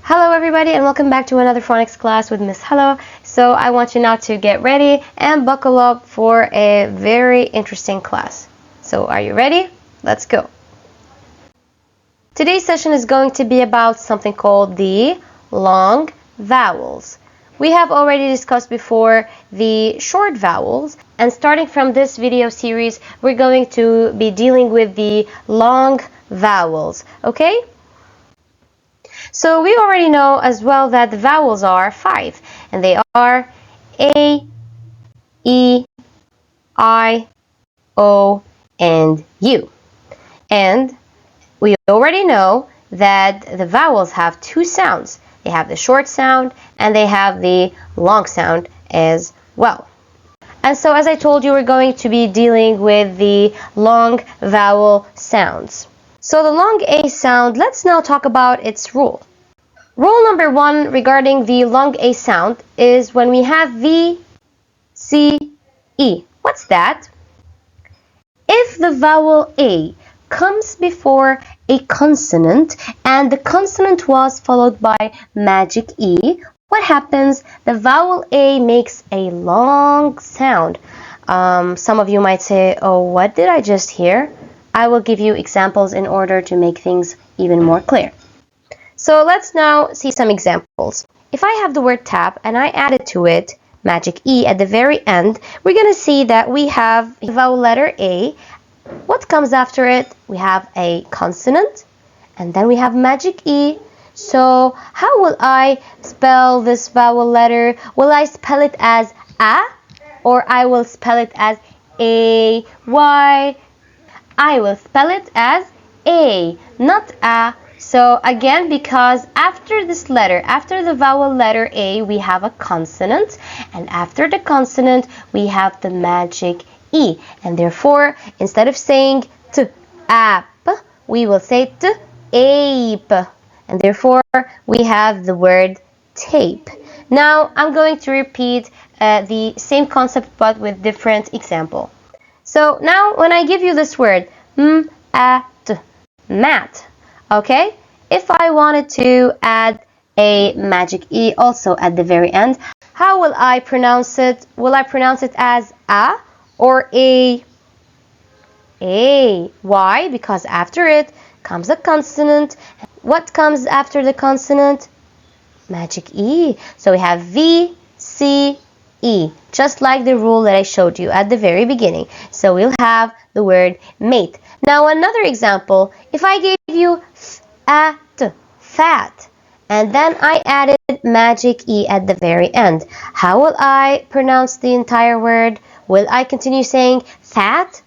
Hello everybody and welcome back to another phonics class with Miss Hello. So I want you now to get ready and buckle up for a very interesting class. So are you ready? Let's go. Today's session is going to be about something called the long vowels. We have already discussed before the short vowels, and starting from this video series, we're going to be dealing with the long vowels, okay? So we already know as well that the vowels are 5, and they are A, E, I, O, and U. And we already know that the vowels have two sounds. They have the short sound and they have the long sound as well. And so as I told you, we're going to be dealing with the long vowel sounds. So the long A sound, let's now talk about its rule. Rule number 1 regarding the long A sound is when we have V, C, E. What's that? If the vowel A comes before a consonant and the consonant was followed by magic E, what happens? The vowel A makes a long sound. Some of you might say, oh, what did I just hear? I will give you examples in order to make things even more clear. So let's now see some examples. If I have the word tap and I added to it magic E at the very end, we're going to see that we have the vowel letter A. What comes after it? We have a consonant and then we have magic E. So how will I spell this vowel letter? Will I spell it as A or I will spell it as A, Y? I will spell it as A, not A. So again, because after this letter, after the vowel letter A, we have a consonant, and after the consonant, we have the magic E. And therefore, instead of saying t, ap, we will say t, ape. And therefore, we have the word tape. Now, I'm going to repeat the same concept, but with different example. So now, when I give you this word, mat, mat. Okay, if I wanted to add a magic E also at the very end, how will I pronounce it? Will I pronounce it as A or A? A. Why? Because after it comes a consonant. What comes after the consonant? Magic E. So we have V, C, E, just like the rule that I showed you at the very beginning. So we'll have the word mate. Now another example, if I gave you fat, fat, and then I added magic E at the very end, how will I pronounce the entire word? Will I continue saying fat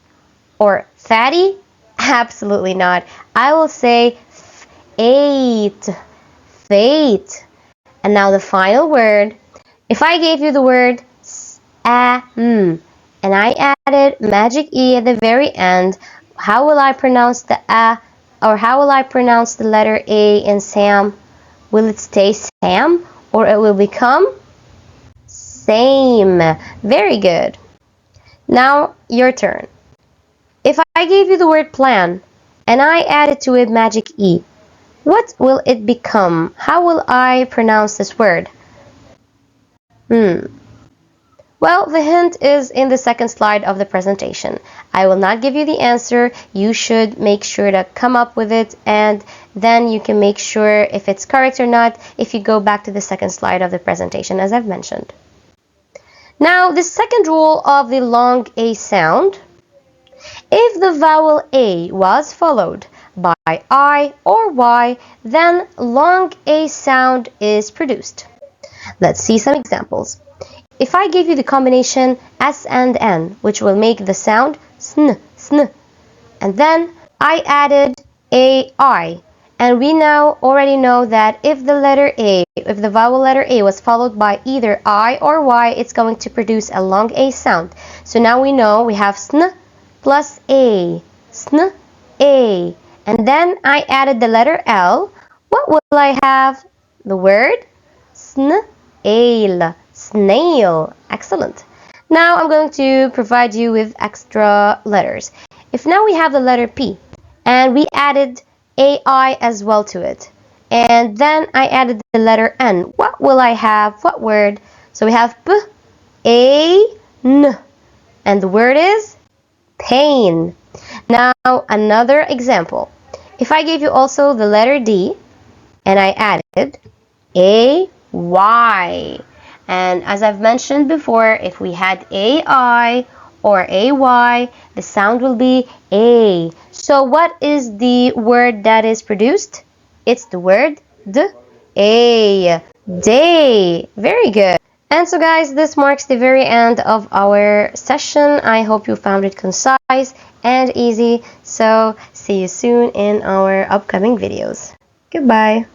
or fatty? Absolutely not. I will say fate, fate. And now the final word, if I gave you the word and I added magic E at the very end, how will I pronounce the A, or how will I pronounce the letter A in Sam? Will it stay Sam or it will become same? Very good. Now your turn. If I gave you the word plan and I added to it magic E, what will it become? How will I pronounce this word? Well, the hint is in the second slide of the presentation. I will not give you the answer. You should make sure to come up with it, and then you can make sure if it's correct or not if you go back to the second slide of the presentation, as I've mentioned. Now, the second rule of the long A sound, if the vowel A was followed by I or Y, then long A sound is produced. Let's see some examples. If I give you the combination S and N, which will make the sound sn, sn, and then I added AI, and we now already know that if the letter A, if the vowel letter A was followed by either I or Y, it's going to produce a long A sound. So now we know we have sn plus A, sn, A, and then I added the letter L. What will I have? The word snail. Snail. Excellent. Now I'm going to provide you with extra letters. If now we have the letter P and we added AI as well to it, and then I added the letter N. What will I have? What word? So we have P, A, N, and the word is pain. Now another example. If I gave you also the letter D and I added A, Y, and as I've mentioned before, if we had AI or AY, the sound will be A. So what is the word that is produced? It's the word D, A, day. Very good. And so guys, this marks the very end of our session. I hope you found it concise and easy. So see you soon in our upcoming videos. Goodbye.